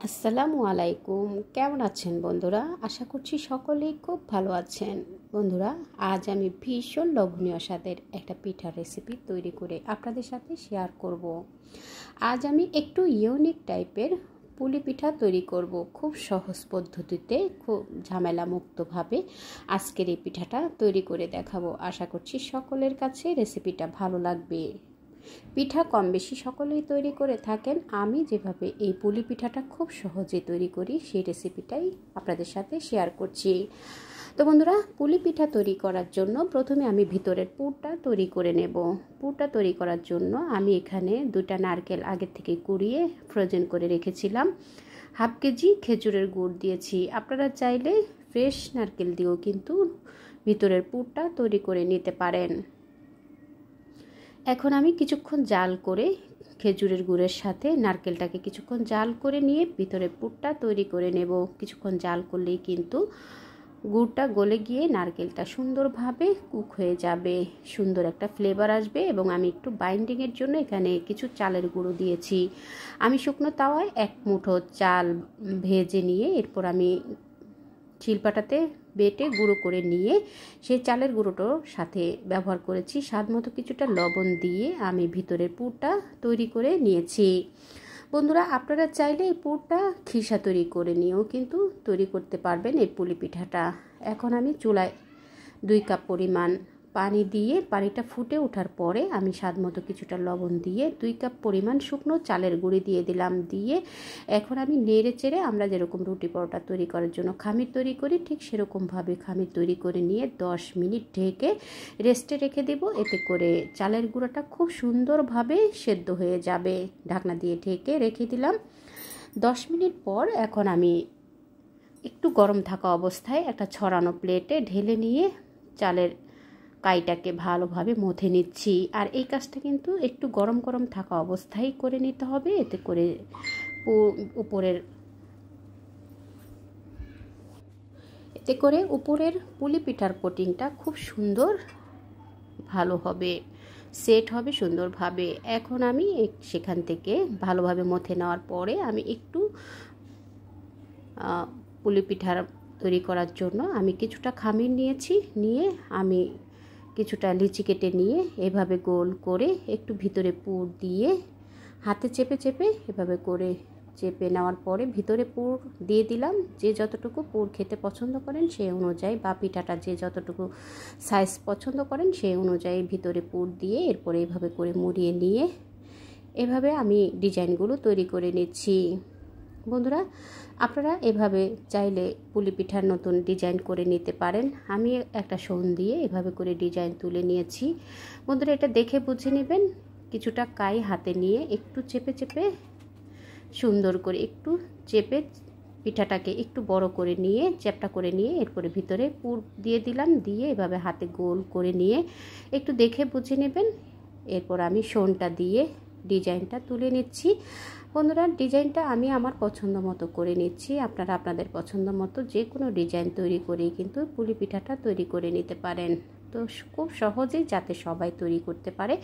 আসসালামু আলাইকুম। কেমন আছেন বন্ধুরা? আশা করছি সকলেই খুব ভালো আছেন। বন্ধুরা, আজ আমি ভীষণ লোভনীয় স্বাদের একটা পিঠার রেসিপি তৈরি করে আপনাদের সাথে শেয়ার করব। আজ আমি একটু ইউনিক টাইপের পুলি পিঠা তৈরি করব, খুব সহজ পদ্ধতিতে, খুব ঝামেলা মুক্তভাবে আজকের এই পিঠাটা তৈরি করে দেখাবো। আশা করছি সকলের কাছে রেসিপিটা ভালো লাগবে। পিঠা কম বেশি সকলেই তৈরি করে থাকেন। আমি যেভাবে এই পুলি পিঠাটা খুব সহজে তৈরি করি সেই রেসিপিটাই আপনাদের সাথে শেয়ার করছি। তো বন্ধুরা, পুলি পিঠা তৈরি করার জন্য প্রথমে আমি ভিতরের পুরটা তৈরি করে নেব। পুরটা তৈরি করার জন্য আমি এখানে 2টা নারকেল আগে থেকে কুড়িয়ে ফ্রোজেন করে রেখেছিলাম। হাফ কেজি খেজুরের গুড় দিয়েছি। আপনারা চাইলে ফ্রেশ নারকেল দিয়েও কিন্তু ভিতরের পুরটা তৈরি করে নিতে পারেন। এখন আমি কিছুক্ষণ জাল করে খেজুরের গুড়ের সাথে নারকেলটাকে কিছুক্ষণ জাল করে নিয়ে ভিতরে পুরটা তৈরি করে নেব। কিছুক্ষণ জাল করলেই কিন্তু গুড়টা গলে গিয়ে নারকেলটা সুন্দরভাবে কুক হয়ে যাবে, সুন্দর একটা ফ্লেভার আসবে। এবং আমি একটু বাইন্ডিংয়ের জন্য এখানে কিছু চালের গুঁড়ো দিয়েছি। আমি শুকনো তাওয়ায় 1 মুঠো চাল ভেজে নিয়ে এরপর আমি শিলপাটাতে বেটে গুঁড়ো করে নিয়ে সেই চালের গুঁড়োটার সাথে ব্যবহার করেছি স্বাদ মতো কিছুটা লবণ দিয়ে আমি ভিতরের পুরটা তৈরি করে নিয়েছি। বন্ধুরা, আপনারা চাইলে এই পুরটা খিসা তৈরি করে নিয়েও কিন্তু তৈরি করতে পারবেন এই পুলি পিঠাটা। এখন আমি চুলায় 2 কাপ পরিমাণ পানি দিয়ে পানিটা ফুটে ওঠার পরে আমি স্বাদ মতো কিছুটা লবণ দিয়ে 2 কাপ পরিমাণ শুকনো চালের গুঁড়ি দিয়ে দিলাম। দিয়ে এখন আমি নেড়ে চেড়ে আমরা যেরকম রুটি পরোটা তৈরি করার জন্য খামির তৈরি করি ঠিক সেরকমভাবে খামির তৈরি করে নিয়ে 10 মিনিট ঢেকে রেস্টে রেখে দেব। এতে করে চালের গুঁড়োটা খুব সুন্দরভাবে সেদ্ধ হয়ে যাবে। ঢাকনা দিয়ে ঢেকে রেখে দিলাম। 10 মিনিট পর এখন আমি একটু গরম থাকা অবস্থায় একটা ছড়ানো প্লেটে ঢেলে নিয়ে চালের কাইটাকে ভালোভাবে মথে নিচ্ছি। আর এই কাজটা কিন্তু একটু গরম গরম থাকা অবস্থায় করে নিতে হবে। এতে করে উপরের পুলি পিঠার কোটিংটা খুব সুন্দর ভালো হবে, সেট হবে সুন্দরভাবে। এখন আমি সেখান থেকে ভালোভাবে মথে নেওয়ার পরে আমি একটু পুলি পিঠার তৈরি করার জন্য আমি কিছুটা খামির নিয়েছি। নিয়ে আমি কিছুটা লিচি কেটে নিয়ে এভাবে গোল করে একটু ভিতরে পুর দিয়ে হাতে চেপে চেপে এভাবে করে চেপে নেওয়ার পরে ভিতরে পুর দিয়ে দিলাম। যে যতটুকু পুর খেতে পছন্দ করেন সেই অনুযায়ী, বা পিঠাটা যে যতটুকু সাইজ পছন্দ করেন সেই অনুযায়ী ভিতরে পুর দিয়ে এরপরে এইভাবে করে মুড়িয়ে নিয়ে এভাবে আমি ডিজাইনগুলো তৈরি করে নিচ্ছি। বন্ধুরা, আপনারা এভাবে চাইলে পুলি পিঠার নতুন ডিজাইন করে নিতে পারেন। আমি একটা শোন দিয়ে এভাবে করে ডিজাইন তুলে নিয়েছি। বন্ধুরা, এটা দেখে বুঝে নেবেন। কিছুটা কাই হাতে নিয়ে একটু চেপে চেপে সুন্দর করে একটু চেপে পিঠাটাকে একটু বড় করে নিয়ে চ্যাপটা করে নিয়ে এরপরে ভিতরে পুর দিয়ে দিলাম। দিয়ে এভাবে হাতে গোল করে নিয়ে একটু দেখে বুঝে নেবেন। এরপর আমি শোনটা দিয়ে ডিজাইনটা তুলে নিচ্ছি। বন্ধুরা, ডিজাইনটা আমি আমার পছন্দ মতো করে নিচ্ছি। আপনারা আপনাদের পছন্দ মতো যে কোনো ডিজাইন তৈরি করেই কিন্তু পুলি পিঠাটা তৈরি করে নিতে পারেন। তো খুব সহজেই যাতে সবাই তৈরি করতে পারে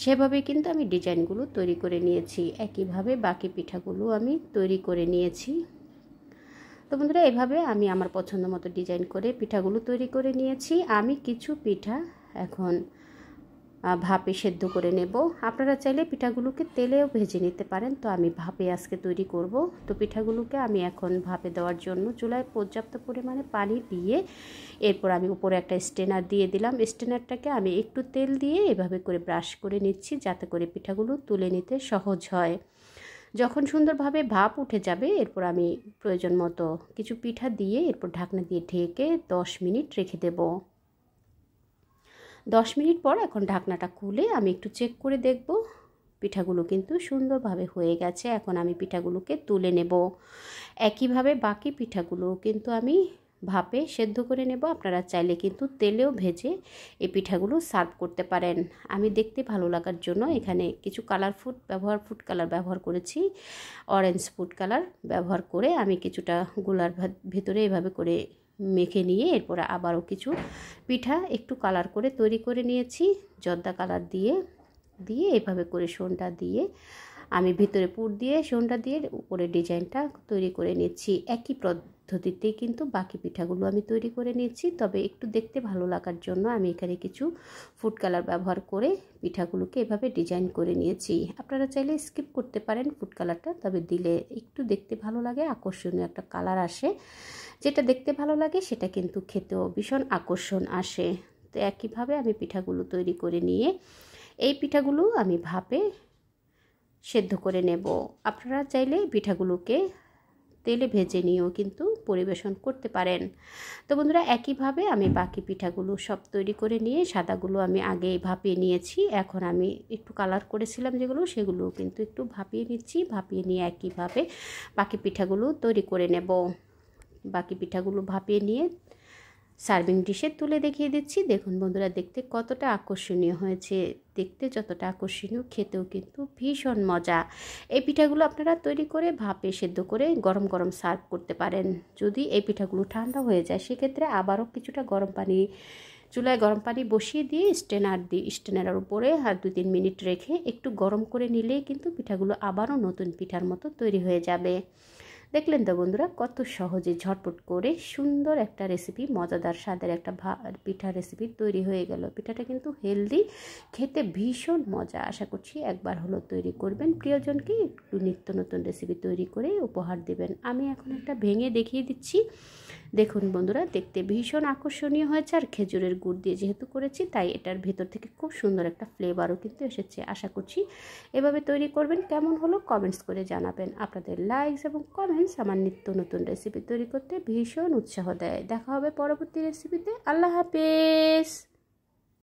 সেভাবে কিন্তু আমি ডিজাইনগুলো তৈরি করে নিয়েছি। একইভাবে বাকি পিঠাগুলো আমি তৈরি করে নিয়েছি। তো বন্ধুরা, এভাবে আমি আমার পছন্দ মতো ডিজাইন করে পিঠাগুলো তৈরি করে নিয়েছি। আমি কিছু পিঠা এখন ভাপে সেদ্ধ করে নেব। আপনারা চাইলে পিঠাগুলোকে তেলেও ভেজে নিতে পারেন। তো আমি ভাপে আজকে তৈরি করব। তো পিঠাগুলোকে আমি এখন ভাপে দেওয়ার জন্য চুলায় পর্যাপ্ত পরিমাণে পানি দিয়ে এরপর আমি উপরে একটা স্ট্রেনার দিয়ে দিলাম। স্ট্রেনারটাকে আমি একটু তেল দিয়ে এভাবে করে ব্রাশ করে নিচ্ছি যাতে করে পিঠাগুলো তুলে নিতে সহজ হয়। যখন সুন্দরভাবে ভাপ উঠে যাবে এরপর আমি প্রয়োজন মতো কিছু পিঠা দিয়ে এরপর ঢাকনা দিয়ে ঢেকে 10 মিনিট রেখে দেব। 10 মিনিট পর এখন ঢাকনাটা খুলে আমি একটু চেক করে দেখব। পিঠাগুলো কিন্তু সুন্দরভাবে হয়ে গেছে। এখন আমি পিঠাগুলোকে তুলে নেব। একইভাবে বাকি পিঠাগুলো কিন্তু আমি ভাপে সেদ্ধ করে নেব। আপনারা চাইলে কিন্তু তেলেও ভেজে এই পিঠাগুলো সার্ভ করতে পারেন। আমি দেখতে ভালো লাগার জন্য এখানে কিছু ফুড কালার ব্যবহার করেছি। অরেঞ্জ ফুড কালার ব্যবহার করে আমি কিছুটা গোলার ভেতরে এভাবে করে মেখে নিয়ে এরপরে আবারও কিছু পিঠা একটু কালার করে তৈরি করে নিয়েছি জর্দা কালার দিয়ে এভাবে করে শোনটা দিয়ে আমি ভিতরে পুর দিয়ে সন্ধ্যা দিয়ে উপরে ডিজাইনটা তৈরি করে নিচ্ছি। একই পদ্ধতিতেই কিন্তু বাকি পিঠাগুলো আমি তৈরি করে নিচ্ছি, তবে একটু দেখতে ভালো লাগার জন্য আমি এখানে কিছু ফুড কালার ব্যবহার করে পিঠাগুলোকে এভাবে ডিজাইন করে নিয়েছি। আপনারা চাইলে স্কিপ করতে পারেন ফুড কালারটা, তবে দিলে একটু দেখতে ভালো লাগে, আকর্ষণীয় একটা কালার আসে। যেটা দেখতে ভালো লাগে সেটা কিন্তু খেতেও ভীষণ আকর্ষণ আসে। তো একইভাবে আমি পিঠাগুলো তৈরি করে নিয়ে এই পিঠাগুলো আমি ভাপে সেদ্ধ করে নেব। আপনারা চাইলে পিঠাগুলোকে তেলে ভেজে নিয়েও কিন্তু পরিবেশন করতে পারেন। তো বন্ধুরা, একইভাবে আমি বাকি পিঠাগুলো সব তৈরি করে নিয়ে সাদাগুলো আমি আগেই ভাপিয়ে নিয়েছি। এখন আমি একটু কালার করেছিলাম যেগুলো, সেগুলো কিন্তু একটু ভাপিয়ে নিচ্ছি। ভাপিয়ে নিয়ে একইভাবে বাকি পিঠাগুলো তৈরি করে নেব। বাকি পিঠাগুলো ভাপিয়ে নিয়ে সার্ভিং ডিশে তুলে দেখিয়ে দিচ্ছি। দেখুন বন্ধুরা, দেখতে কতটা আকর্ষণীয় হয়েছে। দেখতে যতটা আকর্ষণীয়, খেতেও কিন্তু ভীষণ মজা। এই পিঠাগুলো আপনারা তৈরি করে ভাপে সেদ্ধ করে গরম গরম সার্ভ করতে পারেন। যদি এই পিঠাগুলো ঠান্ডা হয়ে যায় সেক্ষেত্রে আবারও কিছুটা চুলায় গরম পানি বসিয়ে দিয়ে স্ট্যানারের উপরে 2-3 মিনিট রেখে একটু গরম করে নিলেই কিন্তু পিঠাগুলো আবারও নতুন পিঠার মতো তৈরি হয়ে যাবে। দেখলেন তো বন্ধুরা, কত সহজে ঝটপট করে সুন্দর একটা রেসিপি, মজাদার স্বাদের একটা পিঠা রেসিপি তৈরি হয়ে গেল। পিঠাটা কিন্তু হেলদি, খেতে ভীষণ মজা। আশা করছি একবার হলো তৈরি করবেন, প্রিয়জনকে একটু নিত্য নতুন রেসিপি তৈরি করে উপহার দেবেন। আমি এখন একটা ভেঙে দেখিয়ে দিচ্ছি। দেখুন বন্ধুরা, দেখতে ভীষণ আকর্ষণীয় হয়েছে, আর খেজুরের গুড় দিয়ে যেহেতু করেছি তাই এটার ভেতর থেকে খুব সুন্দর একটা ফ্লেভারও কিন্তু এসেছে। আশা করছি এভাবে তৈরি করবেন। কেমন হলো কমেন্টস করে জানাবেন। আপনাদের লাইকস এবং কমেন্টস আমার নিত্য নতুন রেসিপি তৈরি করতে ভীষণ উৎসাহ দেয়। দেখা হবে পরবর্তী রেসিপিতে। আল্লাহ হাফেজ।